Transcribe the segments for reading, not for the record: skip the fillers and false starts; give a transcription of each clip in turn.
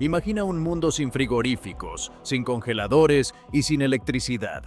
Imagina un mundo sin frigoríficos, sin congeladores y sin electricidad.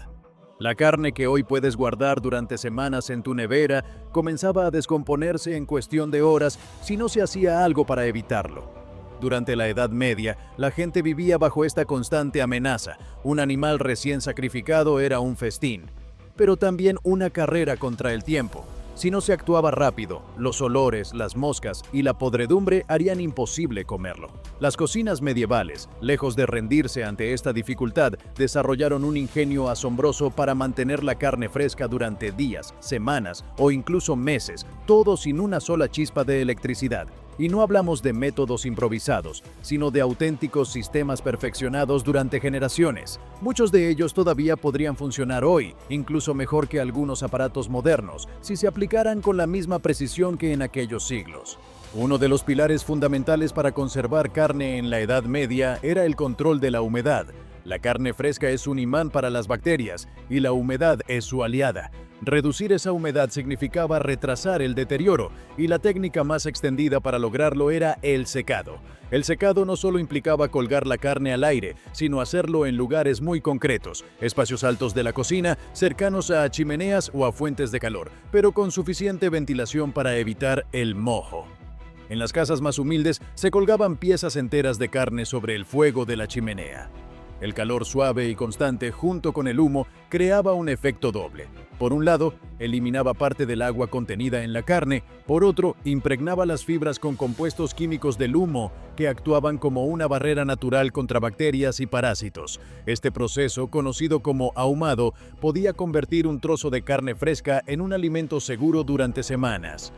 La carne que hoy puedes guardar durante semanas en tu nevera comenzaba a descomponerse en cuestión de horas si no se hacía algo para evitarlo. Durante la Edad Media, la gente vivía bajo esta constante amenaza. Un animal recién sacrificado era un festín, pero también una carrera contra el tiempo. Si no se actuaba rápido, los olores, las moscas y la podredumbre harían imposible comerlo. Las cocinas medievales, lejos de rendirse ante esta dificultad, desarrollaron un ingenio asombroso para mantener la carne fresca durante días, semanas o incluso meses, todo sin una sola chispa de electricidad. Y no hablamos de métodos improvisados, sino de auténticos sistemas perfeccionados durante generaciones. Muchos de ellos todavía podrían funcionar hoy, incluso mejor que algunos aparatos modernos, si se aplicaran con la misma precisión que en aquellos siglos. Uno de los pilares fundamentales para conservar carne en la Edad Media era el control de la humedad. La carne fresca es un imán para las bacterias y la humedad es su aliada. Reducir esa humedad significaba retrasar el deterioro, y la técnica más extendida para lograrlo era el secado. El secado no solo implicaba colgar la carne al aire, sino hacerlo en lugares muy concretos, espacios altos de la cocina, cercanos a chimeneas o a fuentes de calor, pero con suficiente ventilación para evitar el moho. En las casas más humildes se colgaban piezas enteras de carne sobre el fuego de la chimenea. El calor suave y constante junto con el humo creaba un efecto doble. Por un lado, eliminaba parte del agua contenida en la carne, por otro, impregnaba las fibras con compuestos químicos del humo que actuaban como una barrera natural contra bacterias y parásitos. Este proceso, conocido como ahumado, podía convertir un trozo de carne fresca en un alimento seguro durante semanas.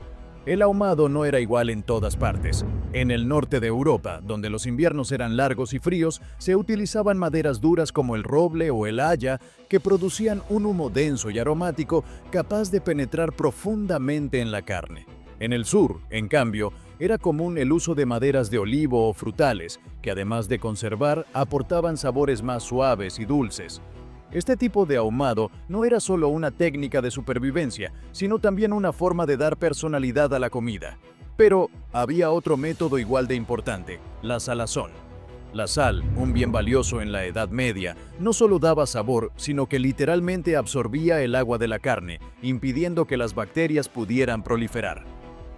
El ahumado no era igual en todas partes. En el norte de Europa, donde los inviernos eran largos y fríos, se utilizaban maderas duras como el roble o el haya, que producían un humo denso y aromático capaz de penetrar profundamente en la carne. En el sur, en cambio, era común el uso de maderas de olivo o frutales, que además de conservar, aportaban sabores más suaves y dulces. Este tipo de ahumado no era solo una técnica de supervivencia, sino también una forma de dar personalidad a la comida. Pero había otro método igual de importante: la salazón. La sal, un bien valioso en la Edad Media, no solo daba sabor, sino que literalmente absorbía el agua de la carne, impidiendo que las bacterias pudieran proliferar.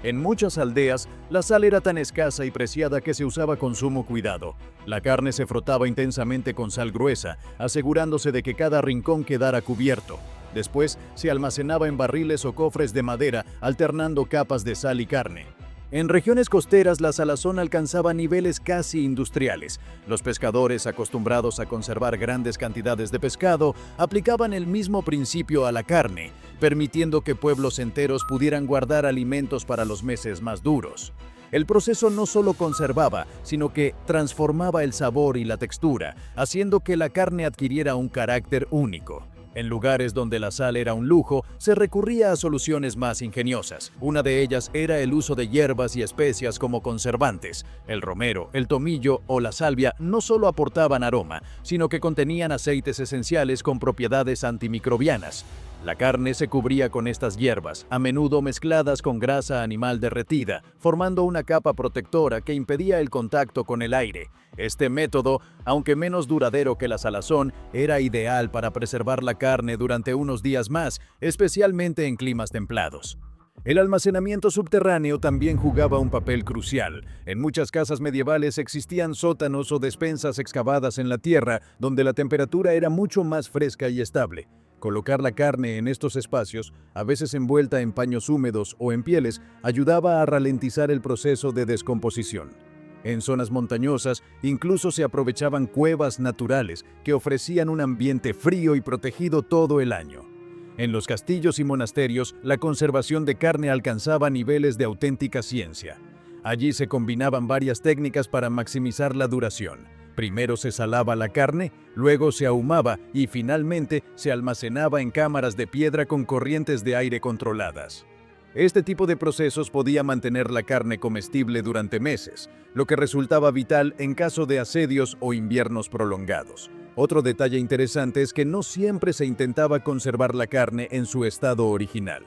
En muchas aldeas, la sal era tan escasa y preciada que se usaba con sumo cuidado. La carne se frotaba intensamente con sal gruesa, asegurándose de que cada rincón quedara cubierto. Después, se almacenaba en barriles o cofres de madera, alternando capas de sal y carne. En regiones costeras, la salazón alcanzaba niveles casi industriales. Los pescadores, acostumbrados a conservar grandes cantidades de pescado, aplicaban el mismo principio a la carne, permitiendo que pueblos enteros pudieran guardar alimentos para los meses más duros. El proceso no solo conservaba, sino que transformaba el sabor y la textura, haciendo que la carne adquiriera un carácter único. En lugares donde la sal era un lujo, se recurría a soluciones más ingeniosas. Una de ellas era el uso de hierbas y especias como conservantes. El romero, el tomillo o la salvia no solo aportaban aroma, sino que contenían aceites esenciales con propiedades antimicrobianas. La carne se cubría con estas hierbas, a menudo mezcladas con grasa animal derretida, formando una capa protectora que impedía el contacto con el aire. Este método, aunque menos duradero que la salazón, era ideal para preservar la carne durante unos días más, especialmente en climas templados. El almacenamiento subterráneo también jugaba un papel crucial. En muchas casas medievales existían sótanos o despensas excavadas en la tierra, donde la temperatura era mucho más fresca y estable. Colocar la carne en estos espacios, a veces envuelta en paños húmedos o en pieles, ayudaba a ralentizar el proceso de descomposición. En zonas montañosas, incluso se aprovechaban cuevas naturales que ofrecían un ambiente frío y protegido todo el año. En los castillos y monasterios, la conservación de carne alcanzaba niveles de auténtica ciencia. Allí se combinaban varias técnicas para maximizar la duración. Primero se salaba la carne, luego se ahumaba y finalmente se almacenaba en cámaras de piedra con corrientes de aire controladas. Este tipo de procesos podía mantener la carne comestible durante meses, lo que resultaba vital en caso de asedios o inviernos prolongados. Otro detalle interesante es que no siempre se intentaba conservar la carne en su estado original.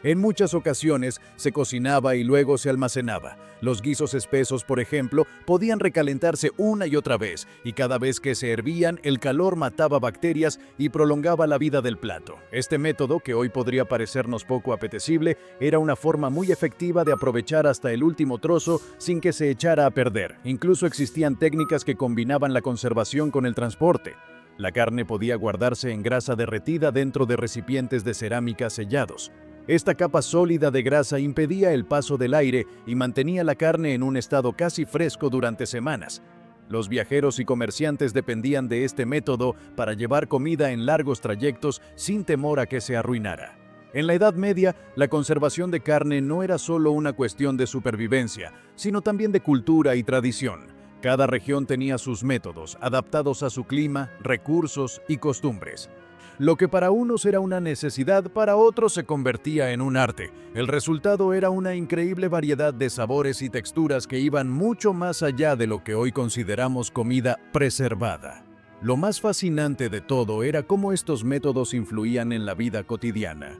En muchas ocasiones se cocinaba y luego se almacenaba. Los guisos espesos, por ejemplo, podían recalentarse una y otra vez, y cada vez que se hervían, el calor mataba bacterias y prolongaba la vida del plato. Este método, que hoy podría parecernos poco apetecible, era una forma muy efectiva de aprovechar hasta el último trozo sin que se echara a perder. Incluso existían técnicas que combinaban la conservación con el transporte. La carne podía guardarse en grasa derretida dentro de recipientes de cerámica sellados. Esta capa sólida de grasa impedía el paso del aire y mantenía la carne en un estado casi fresco durante semanas. Los viajeros y comerciantes dependían de este método para llevar comida en largos trayectos sin temor a que se arruinara. En la Edad Media, la conservación de carne no era solo una cuestión de supervivencia, sino también de cultura y tradición. Cada región tenía sus métodos, adaptados a su clima, recursos y costumbres. Lo que para unos era una necesidad, para otros se convertía en un arte. El resultado era una increíble variedad de sabores y texturas que iban mucho más allá de lo que hoy consideramos comida preservada. Lo más fascinante de todo era cómo estos métodos influían en la vida cotidiana.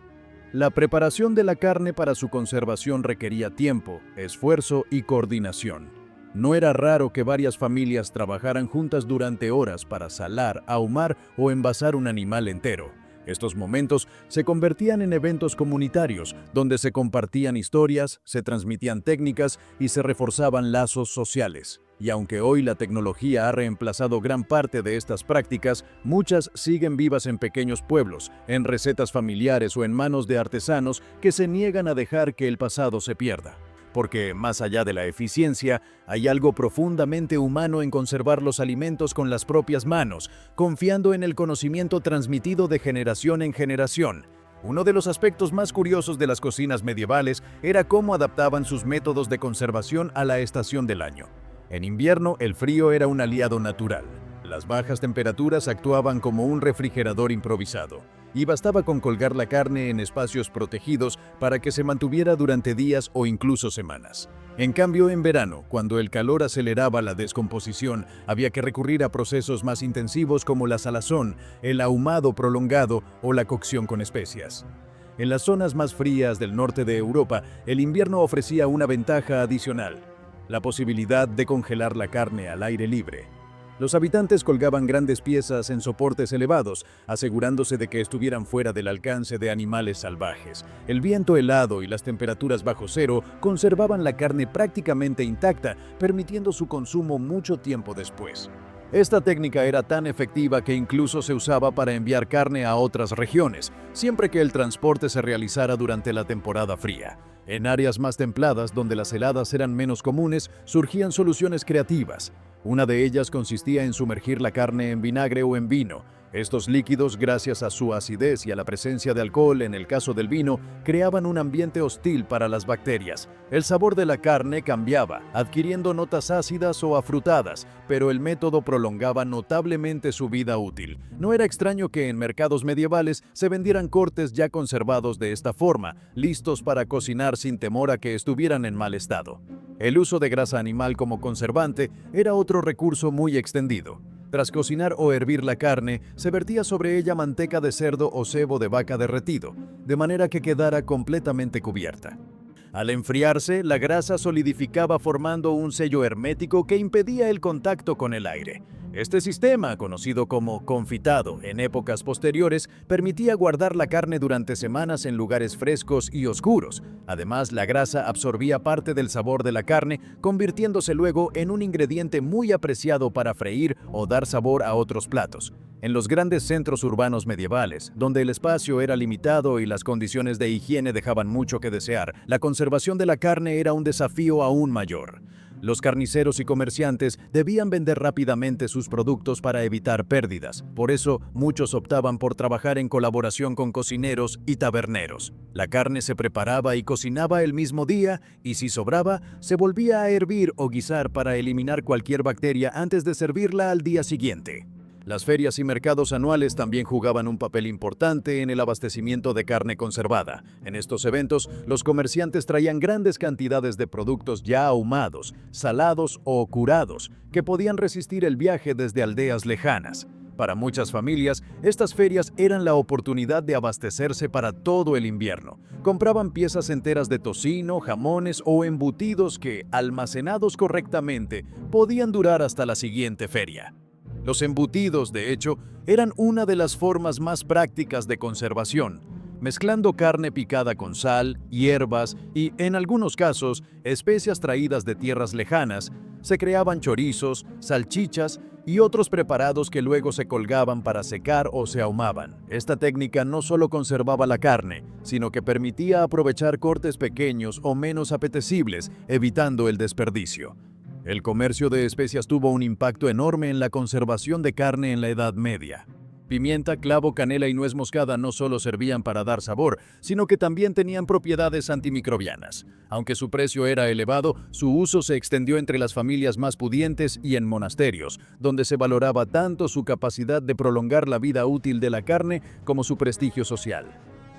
La preparación de la carne para su conservación requería tiempo, esfuerzo y coordinación. No era raro que varias familias trabajaran juntas durante horas para salar, ahumar o envasar un animal entero. Estos momentos se convertían en eventos comunitarios, donde se compartían historias, se transmitían técnicas y se reforzaban lazos sociales. Y aunque hoy la tecnología ha reemplazado gran parte de estas prácticas, muchas siguen vivas en pequeños pueblos, en recetas familiares o en manos de artesanos que se niegan a dejar que el pasado se pierda. Porque, más allá de la eficiencia, hay algo profundamente humano en conservar los alimentos con las propias manos, confiando en el conocimiento transmitido de generación en generación. Uno de los aspectos más curiosos de las cocinas medievales era cómo adaptaban sus métodos de conservación a la estación del año. En invierno, el frío era un aliado natural. Las bajas temperaturas actuaban como un refrigerador improvisado, y bastaba con colgar la carne en espacios protegidos para que se mantuviera durante días o incluso semanas. En cambio, en verano, cuando el calor aceleraba la descomposición, había que recurrir a procesos más intensivos como la salazón, el ahumado prolongado o la cocción con especias. En las zonas más frías del norte de Europa, el invierno ofrecía una ventaja adicional: la posibilidad de congelar la carne al aire libre. Los habitantes colgaban grandes piezas en soportes elevados, asegurándose de que estuvieran fuera del alcance de animales salvajes. El viento helado y las temperaturas bajo cero conservaban la carne prácticamente intacta, permitiendo su consumo mucho tiempo después. Esta técnica era tan efectiva que incluso se usaba para enviar carne a otras regiones, siempre que el transporte se realizara durante la temporada fría. En áreas más templadas, donde las heladas eran menos comunes, surgían soluciones creativas. Una de ellas consistía en sumergir la carne en vinagre o en vino. Estos líquidos, gracias a su acidez y a la presencia de alcohol en el caso del vino, creaban un ambiente hostil para las bacterias. El sabor de la carne cambiaba, adquiriendo notas ácidas o afrutadas, pero el método prolongaba notablemente su vida útil. No era extraño que en mercados medievales se vendieran cortes ya conservados de esta forma, listos para cocinar sin temor a que estuvieran en mal estado. El uso de grasa animal como conservante era otro recurso muy extendido. Tras cocinar o hervir la carne, se vertía sobre ella manteca de cerdo o sebo de vaca derretido, de manera que quedara completamente cubierta. Al enfriarse, la grasa solidificaba formando un sello hermético que impedía el contacto con el aire. Este sistema, conocido como confitado en épocas posteriores, permitía guardar la carne durante semanas en lugares frescos y oscuros. Además, la grasa absorbía parte del sabor de la carne, convirtiéndose luego en un ingrediente muy apreciado para freír o dar sabor a otros platos. En los grandes centros urbanos medievales, donde el espacio era limitado y las condiciones de higiene dejaban mucho que desear, la conservación de la carne era un desafío aún mayor. Los carniceros y comerciantes debían vender rápidamente sus productos para evitar pérdidas. Por eso, muchos optaban por trabajar en colaboración con cocineros y taberneros. La carne se preparaba y cocinaba el mismo día, y si sobraba, se volvía a hervir o guisar para eliminar cualquier bacteria antes de servirla al día siguiente. Las ferias y mercados anuales también jugaban un papel importante en el abastecimiento de carne conservada. En estos eventos, los comerciantes traían grandes cantidades de productos ya ahumados, salados o curados, que podían resistir el viaje desde aldeas lejanas. Para muchas familias, estas ferias eran la oportunidad de abastecerse para todo el invierno. Compraban piezas enteras de tocino, jamones o embutidos que, almacenados correctamente, podían durar hasta la siguiente feria. Los embutidos, de hecho, eran una de las formas más prácticas de conservación, mezclando carne picada con sal, hierbas y, en algunos casos, especias traídas de tierras lejanas. Se creaban chorizos, salchichas y otros preparados que luego se colgaban para secar o se ahumaban. Esta técnica no solo conservaba la carne, sino que permitía aprovechar cortes pequeños o menos apetecibles, evitando el desperdicio. El comercio de especias tuvo un impacto enorme en la conservación de carne en la Edad Media. Pimienta, clavo, canela y nuez moscada no solo servían para dar sabor, sino que también tenían propiedades antimicrobianas. Aunque su precio era elevado, su uso se extendió entre las familias más pudientes y en monasterios, donde se valoraba tanto su capacidad de prolongar la vida útil de la carne como su prestigio social.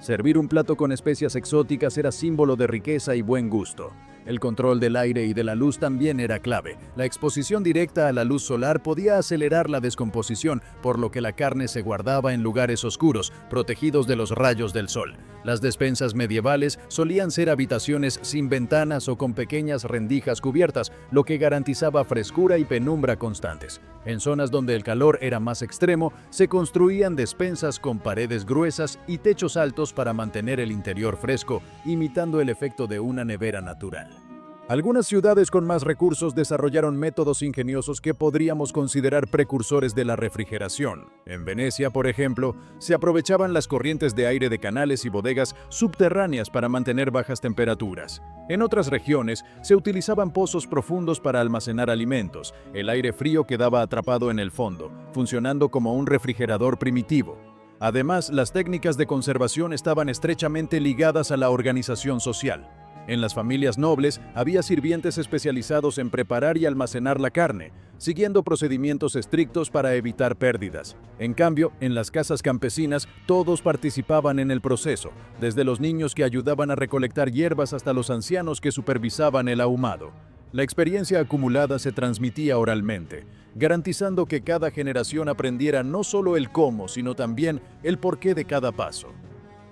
Servir un plato con especias exóticas era símbolo de riqueza y buen gusto. El control del aire y de la luz también era clave. La exposición directa a la luz solar podía acelerar la descomposición, por lo que la carne se guardaba en lugares oscuros, protegidos de los rayos del sol. Las despensas medievales solían ser habitaciones sin ventanas o con pequeñas rendijas cubiertas, lo que garantizaba frescura y penumbra constantes. En zonas donde el calor era más extremo, se construían despensas con paredes gruesas y techos altos para mantener el interior fresco, imitando el efecto de una nevera natural. Algunas ciudades con más recursos desarrollaron métodos ingeniosos que podríamos considerar precursores de la refrigeración. En Venecia, por ejemplo, se aprovechaban las corrientes de aire de canales y bodegas subterráneas para mantener bajas temperaturas. En otras regiones, se utilizaban pozos profundos para almacenar alimentos. El aire frío quedaba atrapado en el fondo, funcionando como un refrigerador primitivo. Además, las técnicas de conservación estaban estrechamente ligadas a la organización social. En las familias nobles había sirvientes especializados en preparar y almacenar la carne, siguiendo procedimientos estrictos para evitar pérdidas. En cambio, en las casas campesinas todos participaban en el proceso, desde los niños que ayudaban a recolectar hierbas hasta los ancianos que supervisaban el ahumado. La experiencia acumulada se transmitía oralmente, garantizando que cada generación aprendiera no solo el cómo, sino también el porqué de cada paso.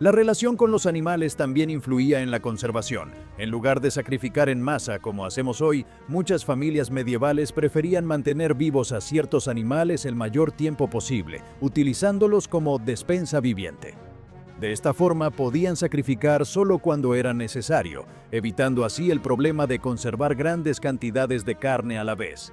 La relación con los animales también influía en la conservación. En lugar de sacrificar en masa como hacemos hoy, muchas familias medievales preferían mantener vivos a ciertos animales el mayor tiempo posible, utilizándolos como despensa viviente. De esta forma podían sacrificar solo cuando era necesario, evitando así el problema de conservar grandes cantidades de carne a la vez.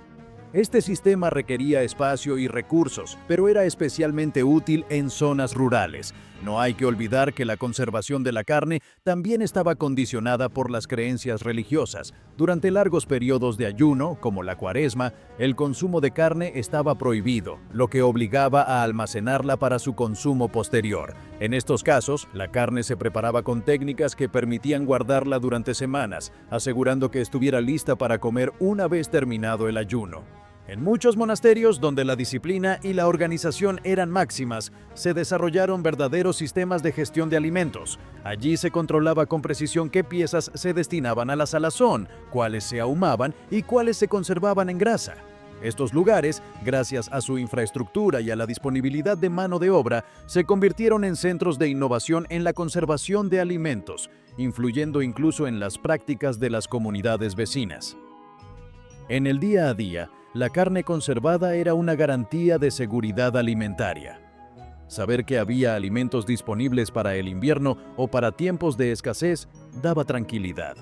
Este sistema requería espacio y recursos, pero era especialmente útil en zonas rurales. No hay que olvidar que la conservación de la carne también estaba condicionada por las creencias religiosas. Durante largos periodos de ayuno, como la Cuaresma, el consumo de carne estaba prohibido, lo que obligaba a almacenarla para su consumo posterior. En estos casos, la carne se preparaba con técnicas que permitían guardarla durante semanas, asegurando que estuviera lista para comer una vez terminado el ayuno. En muchos monasterios, donde la disciplina y la organización eran máximas, se desarrollaron verdaderos sistemas de gestión de alimentos. Allí se controlaba con precisión qué piezas se destinaban a la salazón, cuáles se ahumaban y cuáles se conservaban en grasa. Estos lugares, gracias a su infraestructura y a la disponibilidad de mano de obra, se convirtieron en centros de innovación en la conservación de alimentos, influyendo incluso en las prácticas de las comunidades vecinas. En el día a día, la carne conservada era una garantía de seguridad alimentaria. Saber que había alimentos disponibles para el invierno o para tiempos de escasez daba tranquilidad.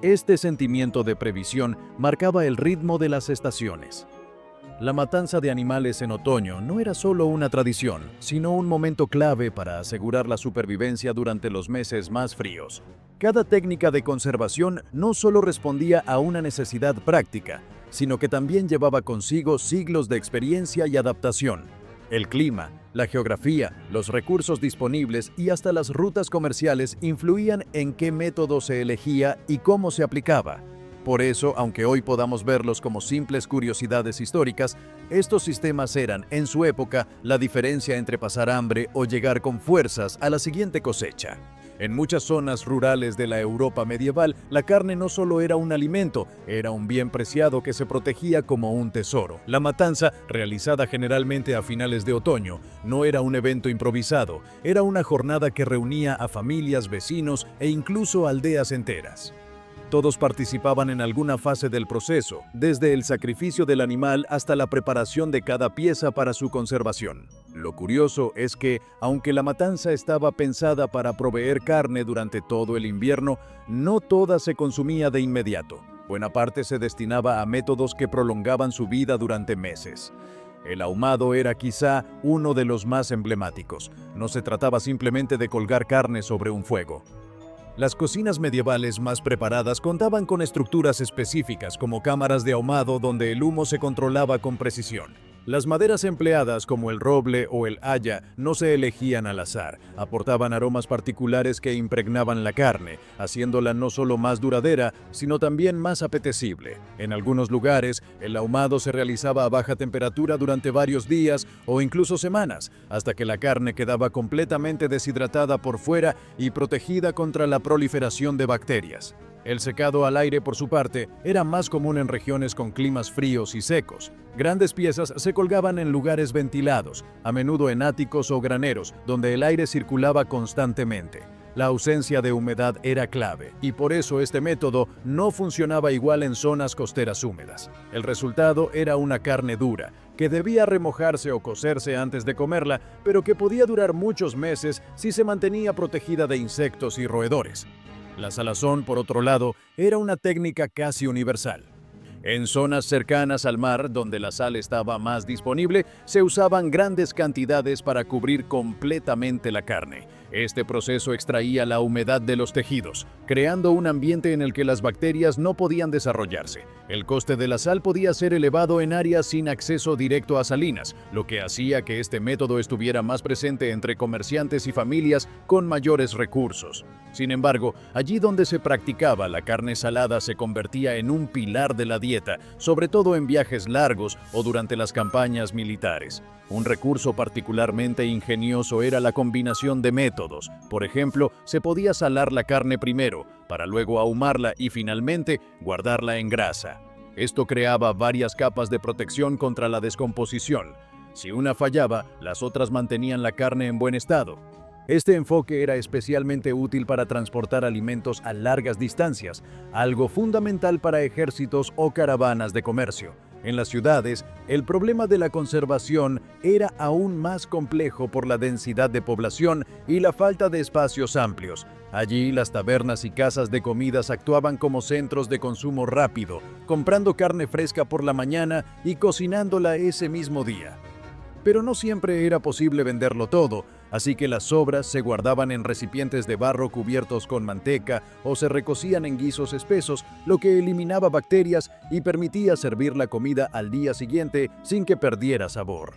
Este sentimiento de previsión marcaba el ritmo de las estaciones. La matanza de animales en otoño no era solo una tradición, sino un momento clave para asegurar la supervivencia durante los meses más fríos. Cada técnica de conservación no solo respondía a una necesidad práctica, sino que también llevaba consigo siglos de experiencia y adaptación. El clima, la geografía, los recursos disponibles y hasta las rutas comerciales influían en qué método se elegía y cómo se aplicaba. Por eso, aunque hoy podamos verlos como simples curiosidades históricas, estos sistemas eran, en su época, la diferencia entre pasar hambre o llegar con fuerzas a la siguiente cosecha. En muchas zonas rurales de la Europa medieval, la carne no solo era un alimento, era un bien preciado que se protegía como un tesoro. La matanza, realizada generalmente a finales de otoño, no era un evento improvisado, era una jornada que reunía a familias, vecinos e incluso aldeas enteras. Todos participaban en alguna fase del proceso, desde el sacrificio del animal hasta la preparación de cada pieza para su conservación. Lo curioso es que, aunque la matanza estaba pensada para proveer carne durante todo el invierno, no toda se consumía de inmediato. Buena parte se destinaba a métodos que prolongaban su vida durante meses. El ahumado era quizá uno de los más emblemáticos. No se trataba simplemente de colgar carne sobre un fuego. Las cocinas medievales más preparadas contaban con estructuras específicas como cámaras de ahumado donde el humo se controlaba con precisión. Las maderas empleadas, como el roble o el haya, no se elegían al azar, aportaban aromas particulares que impregnaban la carne, haciéndola no solo más duradera, sino también más apetecible. En algunos lugares, el ahumado se realizaba a baja temperatura durante varios días o incluso semanas, hasta que la carne quedaba completamente deshidratada por fuera y protegida contra la proliferación de bacterias. El secado al aire, por su parte, era más común en regiones con climas fríos y secos. Grandes piezas se colgaban en lugares ventilados, a menudo en áticos o graneros, donde el aire circulaba constantemente. La ausencia de humedad era clave, y por eso este método no funcionaba igual en zonas costeras húmedas. El resultado era una carne dura, que debía remojarse o cocerse antes de comerla, pero que podía durar muchos meses si se mantenía protegida de insectos y roedores. La salazón, por otro lado, era una técnica casi universal. En zonas cercanas al mar, donde la sal estaba más disponible, se usaban grandes cantidades para cubrir completamente la carne. Este proceso extraía la humedad de los tejidos, creando un ambiente en el que las bacterias no podían desarrollarse. El coste de la sal podía ser elevado en áreas sin acceso directo a salinas, lo que hacía que este método estuviera más presente entre comerciantes y familias con mayores recursos. Sin embargo, allí donde se practicaba, la carne salada se convertía en un pilar de la dieta, sobre todo en viajes largos o durante las campañas militares. Un recurso particularmente ingenioso era la combinación de métodos. Por ejemplo, se podía salar la carne primero, para luego ahumarla y finalmente guardarla en grasa. Esto creaba varias capas de protección contra la descomposición. Si una fallaba, las otras mantenían la carne en buen estado. Este enfoque era especialmente útil para transportar alimentos a largas distancias, algo fundamental para ejércitos o caravanas de comercio. En las ciudades, el problema de la conservación era aún más complejo por la densidad de población y la falta de espacios amplios. Allí, las tabernas y casas de comidas actuaban como centros de consumo rápido, comprando carne fresca por la mañana y cocinándola ese mismo día. Pero no siempre era posible venderlo todo, así que las sobras se guardaban en recipientes de barro cubiertos con manteca o se recocían en guisos espesos, lo que eliminaba bacterias y permitía servir la comida al día siguiente sin que perdiera sabor.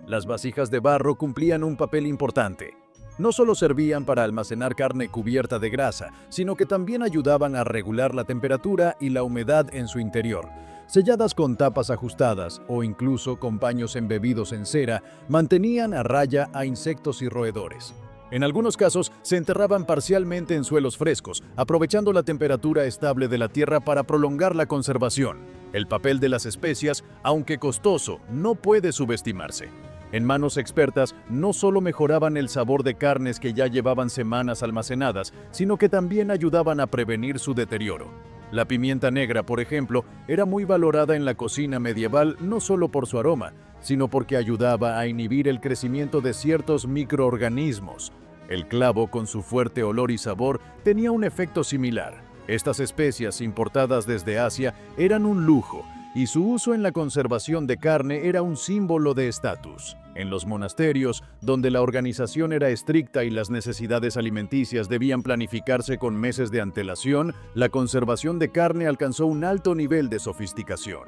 Las vasijas de barro cumplían un papel importante. No solo servían para almacenar carne cubierta de grasa, sino que también ayudaban a regular la temperatura y la humedad en su interior. Selladas con tapas ajustadas o incluso con paños embebidos en cera, mantenían a raya a insectos y roedores. En algunos casos, se enterraban parcialmente en suelos frescos, aprovechando la temperatura estable de la tierra para prolongar la conservación. El papel de las especias, aunque costoso, no puede subestimarse. En manos expertas, no solo mejoraban el sabor de carnes que ya llevaban semanas almacenadas, sino que también ayudaban a prevenir su deterioro. La pimienta negra, por ejemplo, era muy valorada en la cocina medieval no solo por su aroma, sino porque ayudaba a inhibir el crecimiento de ciertos microorganismos. El clavo, con su fuerte olor y sabor, tenía un efecto similar. Estas especias importadas desde Asia eran un lujo, y su uso en la conservación de carne era un símbolo de estatus. En los monasterios, donde la organización era estricta y las necesidades alimenticias debían planificarse con meses de antelación, la conservación de carne alcanzó un alto nivel de sofisticación.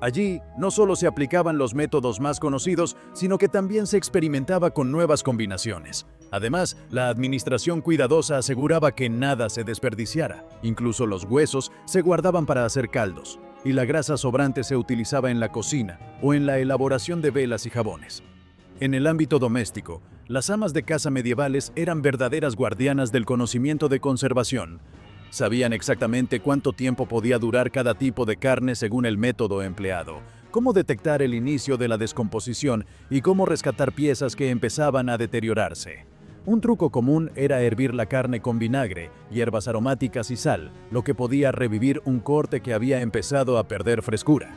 Allí, no solo se aplicaban los métodos más conocidos, sino que también se experimentaba con nuevas combinaciones. Además, la administración cuidadosa aseguraba que nada se desperdiciara. Incluso los huesos se guardaban para hacer caldos, y la grasa sobrante se utilizaba en la cocina o en la elaboración de velas y jabones. En el ámbito doméstico, Las amas de casa medievales eran verdaderas guardianas del conocimiento de conservación. Sabían exactamente cuánto tiempo podía durar cada tipo de carne según el método empleado, cómo detectar el inicio de la descomposición y cómo rescatar piezas que empezaban a deteriorarse. Un truco común era hervir la carne con vinagre, hierbas aromáticas y sal, lo que podía revivir un corte que había empezado a perder frescura.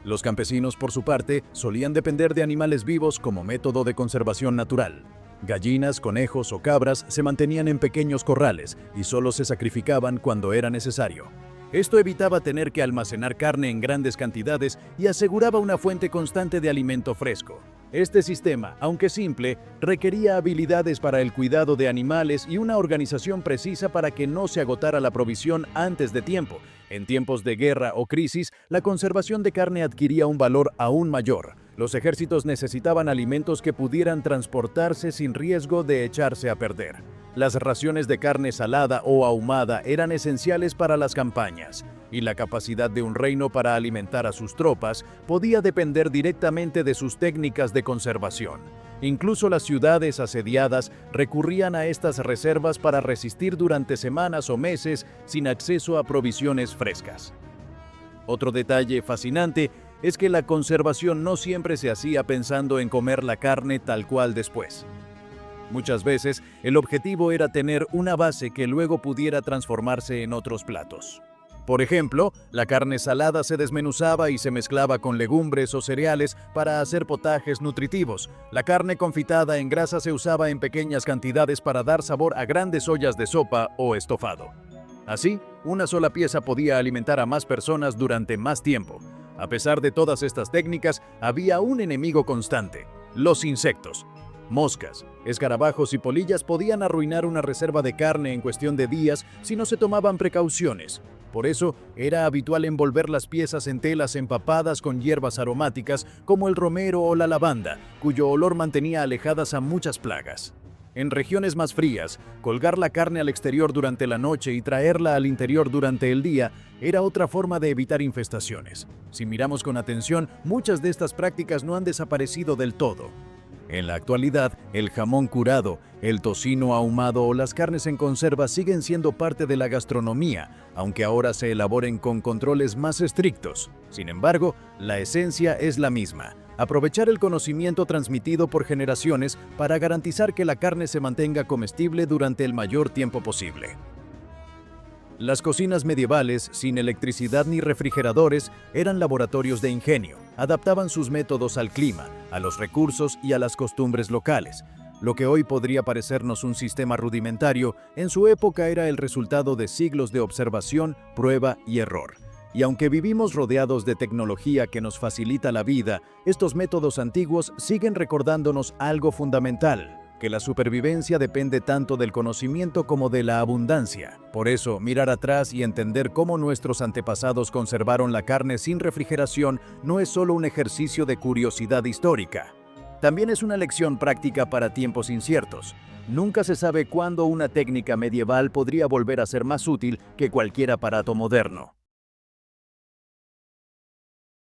Los campesinos, por su parte, solían depender de animales vivos como método de conservación natural. Gallinas, conejos o cabras se mantenían en pequeños corrales y solo se sacrificaban cuando era necesario. Esto evitaba tener que almacenar carne en grandes cantidades y aseguraba una fuente constante de alimento fresco. Este sistema, aunque simple, requería habilidades para el cuidado de animales y una organización precisa para que no se agotara la provisión antes de tiempo. En tiempos de guerra o crisis, la conservación de carne adquiría un valor aún mayor. Los ejércitos necesitaban alimentos que pudieran transportarse sin riesgo de echarse a perder. Las raciones de carne salada o ahumada eran esenciales para las campañas, y la capacidad de un reino para alimentar a sus tropas podía depender directamente de sus técnicas de conservación. Incluso las ciudades asediadas recurrían a estas reservas para resistir durante semanas o meses sin acceso a provisiones frescas. Otro detalle fascinante es que la conservación no siempre se hacía pensando en comer la carne tal cual después. Muchas veces, el objetivo era tener una base que luego pudiera transformarse en otros platos. Por ejemplo, la carne salada se desmenuzaba y se mezclaba con legumbres o cereales para hacer potajes nutritivos. La carne confitada en grasa se usaba en pequeñas cantidades para dar sabor a grandes ollas de sopa o estofado. Así, una sola pieza podía alimentar a más personas durante más tiempo. A pesar de todas estas técnicas, había un enemigo constante: los insectos. Moscas, escarabajos y polillas podían arruinar una reserva de carne en cuestión de días si no se tomaban precauciones. Por eso, era habitual envolver las piezas en telas empapadas con hierbas aromáticas como el romero o la lavanda, cuyo olor mantenía alejadas a muchas plagas. En regiones más frías, colgar la carne al exterior durante la noche y traerla al interior durante el día era otra forma de evitar infestaciones. Si miramos con atención, muchas de estas prácticas no han desaparecido del todo. En la actualidad, el jamón curado, el tocino ahumado o las carnes en conserva siguen siendo parte de la gastronomía, aunque ahora se elaboren con controles más estrictos. Sin embargo, la esencia es la misma: aprovechar el conocimiento transmitido por generaciones para garantizar que la carne se mantenga comestible durante el mayor tiempo posible. Las cocinas medievales, sin electricidad ni refrigeradores, eran laboratorios de ingenio. Adaptaban sus métodos al clima, a los recursos y a las costumbres locales. Lo que hoy podría parecernos un sistema rudimentario, en su época era el resultado de siglos de observación, prueba y error. Y aunque vivimos rodeados de tecnología que nos facilita la vida, estos métodos antiguos siguen recordándonos algo fundamental: que la supervivencia depende tanto del conocimiento como de la abundancia. Por eso, mirar atrás y entender cómo nuestros antepasados conservaron la carne sin refrigeración no es solo un ejercicio de curiosidad histórica. También es una lección práctica para tiempos inciertos. Nunca se sabe cuándo una técnica medieval podría volver a ser más útil que cualquier aparato moderno.